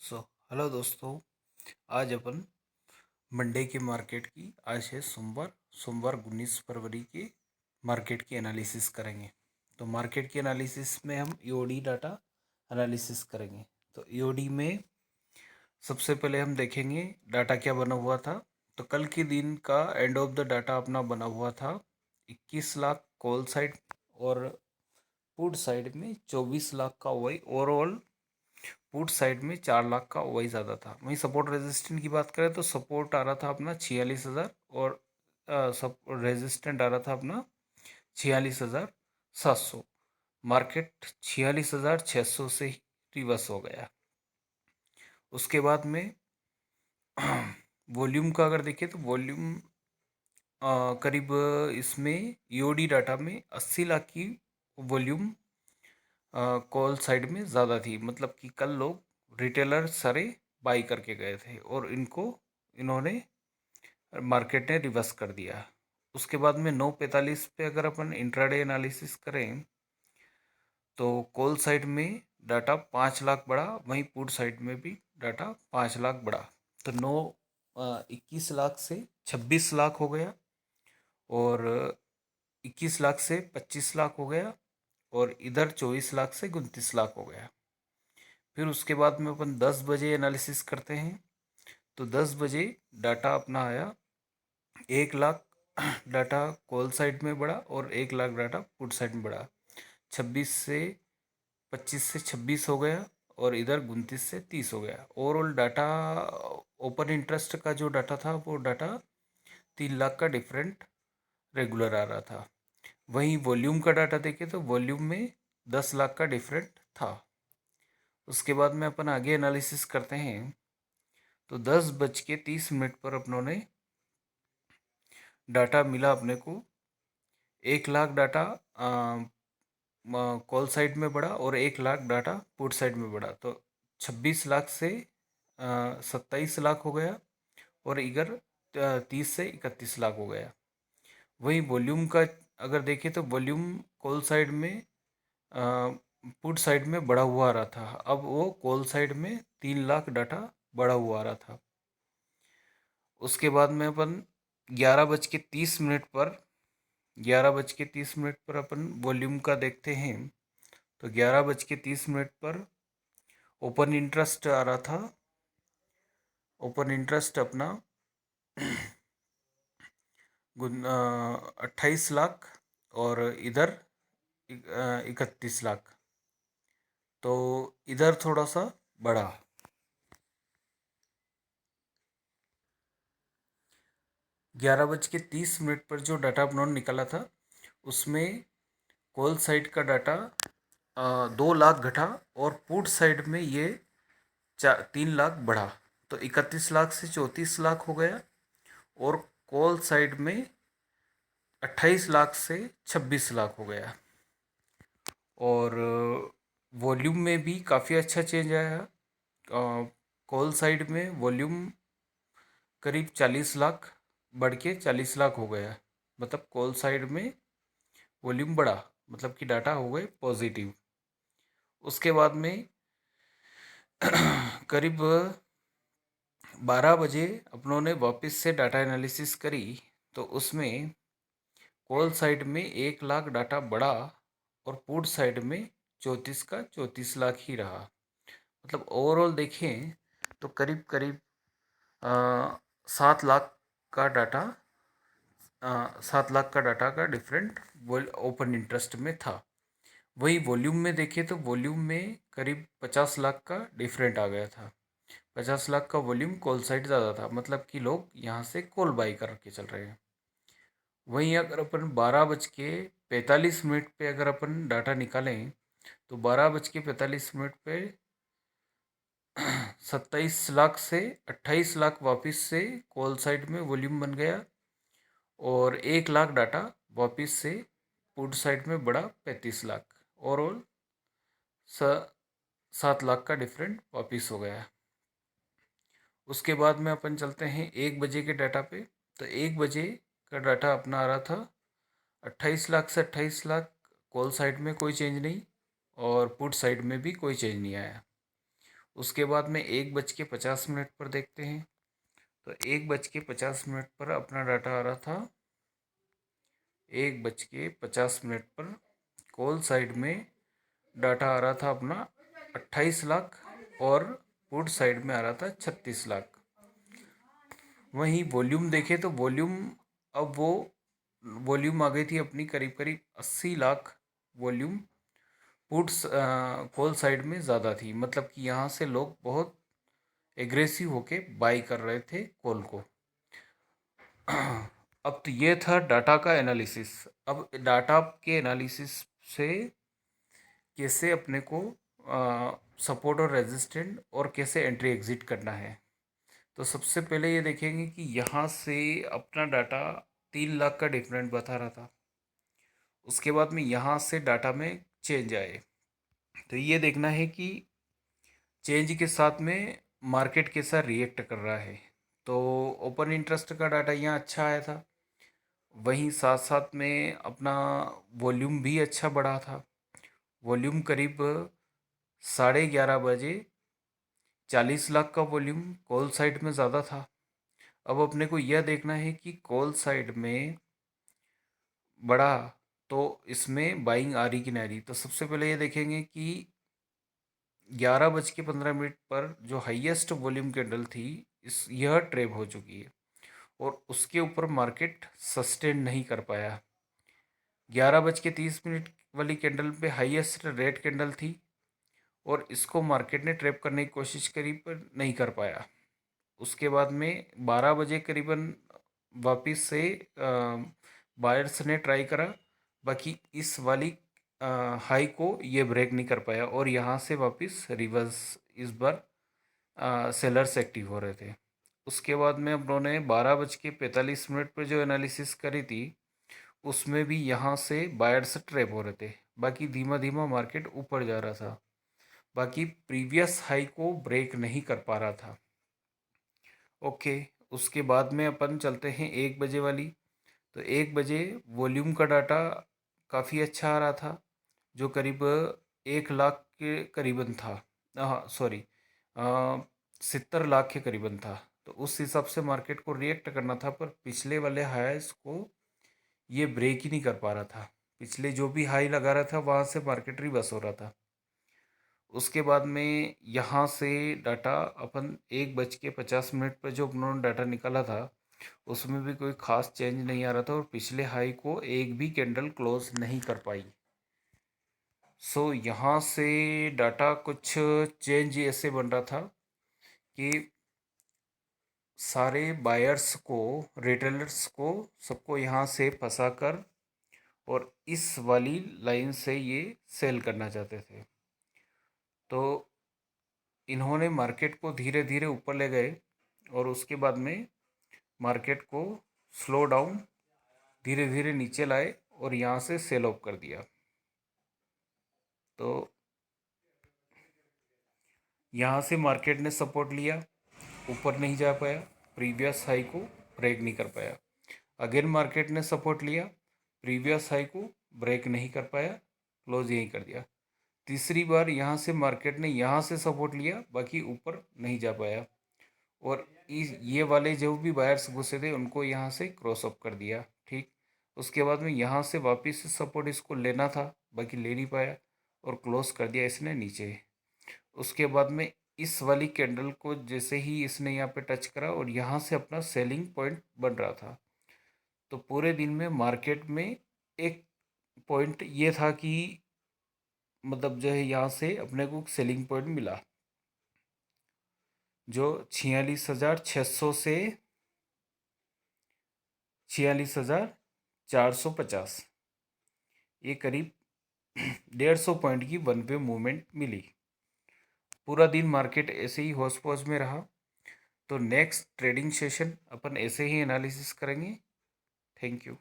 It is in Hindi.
सो हेलो दोस्तों। आज अपन मंडे की मार्केट की, आज है सोमवार सोमवार 19 फरवरी की मार्केट की एनालिसिस करेंगे। तो मार्केट की एनालिसिस में हम ईओडी डाटा एनालिसिस करेंगे। तो ईओडी में सबसे पहले हम देखेंगे डाटा क्या बना हुआ था। तो कल के दिन का एंड ऑफ द डाटा अपना बना हुआ था 21 लाख कॉल साइड, और पुट साइड में 24 लाख का वही ओवरऑल। पुट साइड में 4 लाख का वही ज़्यादा था। वहीं सपोर्ट रेजिस्टेंट की बात करें तो सपोर्ट आ रहा था अपना 46,000, और सब रेजिस्टेंट आ रहा था अपना 46,700। मार्केट 46,600 से ही रिवर्स हो गया। उसके बाद में वॉल्यूम का अगर देखें तो वॉल्यूम करीब इसमें ईओडी डाटा में 80 लाख की वॉल्यूम कॉल साइड में ज़्यादा थी। मतलब कि कल लोग रिटेलर सारे बाई करके गए थे और इन्होंने मार्केट ने रिवर्स कर दिया। उसके बाद में 9:45 पे अगर अपन इंट्राडे एनालिसिस करें तो कॉल साइड में डाटा 5 लाख बढ़ा, वहीं पुट साइड में भी डाटा 5 लाख बढ़ा। तो 21 लाख से 26 लाख हो गया, और 21 लाख से 25 लाख हो गया, और इधर 24 लाख से 29 लाख हो गया। फिर उसके बाद में अपन 10 बजे एनालिसिस करते हैं। तो 10 बजे डाटा अपना आया 1 लाख डाटा कॉल साइड में बढ़ा, और 1 लाख डाटा पुट साइड में बढ़ा। 25 से 26 हो गया, और इधर 29 से 30 हो गया। ओवरऑल डाटा ओपन इंटरेस्ट का जो डाटा था वो डाटा 3 लाख का डिफरेंट रेगुलर आ रहा था। वहीं वॉल्यूम का डाटा देखें तो वॉल्यूम में 10 लाख का डिफरेंट था। उसके बाद में अपन आगे एनालिसिस करते हैं। तो 10:30 पर अपनों ने डाटा मिला अपने को 1 लाख डाटा कॉल साइड में बढ़ा, और 1 लाख डाटा पुट साइड में बढ़ा। तो 26 लाख से 27 लाख हो गया, और इधर 30 से 31 लाख हो गया। वहीं वॉल्यूम का अगर देखें तो वॉल्यूम कॉल साइड में पुट साइड में बढ़ा हुआ आ रहा था। अब वो कॉल साइड में 3 लाख डाटा बढ़ा हुआ आ रहा था। उसके बाद में अपन 11:30 पर 11:30 पर अपन वॉल्यूम का देखते हैं। तो 11:30 पर ओपन इंटरेस्ट आ रहा था। ओपन इंटरेस्ट अपना 28 लाख, और इधर 31 लाख। तो इधर थोड़ा सा बढ़ा। 11:30 पर जो डाटा अपनों ने निकाला था उसमें कॉल साइड का डाटा 2 लाख घटा, और पुट साइड में ये 3 लाख बढ़ा। तो 31 लाख से 34 लाख हो गया, और कॉल साइड में 28 लाख से 26 लाख हो गया। और वॉल्यूम में भी काफ़ी अच्छा चेंज आया। कॉल साइड में वॉल्यूम करीब 40 लाख बढ़ के 40 लाख हो गया। मतलब कॉल साइड में वॉल्यूम बढ़ा, मतलब कि डाटा हो गए पॉजिटिव। उसके बाद में करीब 12 बजे अपनों ने वापस से डाटा एनालिसिस करी। तो उसमें कॉल साइड में 1 लाख डाटा बढ़ा, और पुट साइड में 34 का 34 लाख ही रहा। मतलब ओवरऑल देखें तो करीब करीब 7 लाख का डाटा 7 लाख का डाटा का डिफरेंट ओपन इंटरेस्ट में था। वही वॉल्यूम में देखें तो वॉल्यूम में करीब 50 लाख का डिफरेंट आ गया था। 50 लाख का वॉल्यूम कॉल साइड ज़्यादा था, मतलब कि लोग यहाँ से कॉल बाई करके चल रहे हैं। वहीं अगर अपन 12:45 पे अगर अपन डाटा निकालें तो 12:45 पे 27 लाख से 28 लाख वापस से कॉल साइड में वॉल्यूम बन गया, और 1 लाख डाटा वापस से पुट साइड में बढ़ा 35 लाख। ओवरऑल 7 लाख का डिफरेंट वापस हो गया। उसके बाद में अपन चलते हैं 1 बजे के डाटा पे। तो 1 बजे का डाटा अपना आ रहा था 28 लाख से 28 लाख। कॉल साइड में कोई चेंज नहीं, और पुट साइड में भी कोई चेंज नहीं आया। उसके बाद में 1:50 पर देखते हैं। तो 1:50 पर अपना डाटा आ रहा था, 1:50 पर कॉल साइड में डाटा आ रहा था अपना 28 लाख और पुट साइड में आ रहा था 36 लाख। वहीं वॉल्यूम देखें तो अब वो वॉल्यूम आ गई थी अपनी करीब करीब 80 lakh volume puts call side में ज़्यादा थी, मतलब कि यहाँ से लोग बहुत एग्रेसिव होके बाई कर रहे थे कॉल को। अब तो ये था डाटा का एनालिसिस। अब डाटा के एनालिसिस से कैसे अपने को सपोर्ट और रेजिस्टेंट और कैसे एंट्री एग्जिट करना है। तो सबसे पहले ये देखेंगे कि यहाँ से अपना डाटा 3 लाख का डिफरेंट बता रहा था। उसके बाद में यहाँ से डाटा में चेंज आए, तो ये देखना है कि चेंज के साथ में मार्केट कैसा रिएक्ट कर रहा है। तो ओपन इंटरेस्ट का डाटा यहाँ अच्छा आया था, वहीं साथ साथ में अपना वॉल्यूम भी अच्छा बढ़ा था। वॉल्यूम करीब 11:30 बजे 40 लाख का वॉल्यूम कॉल साइड में ज़्यादा था। अब अपने को यह देखना है कि कॉल साइड में बढ़ा तो इसमें बाइंग आ रही कि नहीं आ रही। तो सबसे पहले ये देखेंगे कि 11:15 पर जो हाईएस्ट वॉल्यूम कैंडल थी यह ट्रेप हो चुकी है और उसके ऊपर मार्केट सस्टेन नहीं कर पाया। 11:30 वाली कैंडल पे हाईएस्ट रेड कैंडल थी और इसको मार्केट ने ट्रैप करने की कोशिश करी पर नहीं कर पाया। उसके बाद में 12 बजे करीबन वापस से बायर्स ने ट्राई करा, बाकी इस वाली हाई को ये ब्रेक नहीं कर पाया और यहाँ से वापस रिवर्स इस बार सेलर्स एक्टिव हो रहे थे। उसके बाद में हम लोगों ने 12:45 पर जो एनालिसिस करी थी उसमें भी यहाँ से बायर्स ट्रैप हो रहे थे, बाकी धीमा धीमा मार्केट ऊपर जा रहा था, बाकी प्रीवियस हाई को ब्रेक नहीं कर पा रहा था। ओके, उसके बाद में अपन चलते हैं 1 बजे वाली। तो 1 बजे वॉल्यूम का डाटा काफ़ी अच्छा आ रहा था, जो करीब 1 लाख के करीबन था। हाँ सॉरी, 70 लाख के करीबन था। तो उस हिसाब से मार्केट को रिएक्ट करना था, पर पिछले वाले हाईस को ये ब्रेक ही नहीं कर पा रहा था। पिछले जो भी हाई लगा रहा था वहाँ से मार्केट रिवर्स हो रहा था। उसके बाद में यहाँ से डाटा अपन 1:50 पर जो अपनों ने डाटा निकाला था उसमें भी कोई ख़ास चेंज नहीं आ रहा था और पिछले हाई को एक भी कैंडल क्लोज नहीं कर पाई। सो यहाँ से डाटा कुछ चेंज ऐसे बन रहा था कि सारे बायर्स को, रिटेलर्स को, सबको यहाँ से फंसा कर और इस वाली लाइन से ये सेल करना चाहते थे। तो इन्होंने मार्केट को धीरे धीरे ऊपर ले गए और उसके बाद में मार्केट को स्लो डाउन धीरे धीरे नीचे लाए और यहाँ से सेल ऑफ कर दिया। तो यहाँ से मार्केट ने सपोर्ट लिया, ऊपर नहीं जा पाया, प्रीवियस हाई को ब्रेक नहीं कर पाया। अगेन मार्केट ने सपोर्ट लिया, प्रीवियस हाई को ब्रेक नहीं कर पाया, क्लोज यहीं कर दिया। तीसरी बार यहाँ से मार्केट ने यहाँ से सपोर्ट लिया, बाकी ऊपर नहीं जा पाया और ये वाले जो भी बायर्स घुसे थे उनको यहाँ से क्रॉस अप कर दिया। ठीक, उसके बाद में यहाँ से वापस से सपोर्ट इसको लेना था, बाकी ले नहीं पाया और क्लोज कर दिया इसने नीचे। उसके बाद में इस वाली कैंडल को जैसे ही इसने यहाँ पे टच करा और यहाँ से अपना सेलिंग पॉइंट बन रहा था। तो पूरे दिन में मार्केट में एक पॉइंट ये था कि मतलब जो है यहाँ से अपने को सेलिंग पॉइंट मिला जो 46,600 से 46,450, ये करीब 150 पॉइंट की वन वे मूवमेंट मिली। पूरा दिन मार्केट ऐसे ही होश पोश में रहा। तो नेक्स्ट ट्रेडिंग सेशन अपन ऐसे ही एनालिसिस करेंगे। Thank you.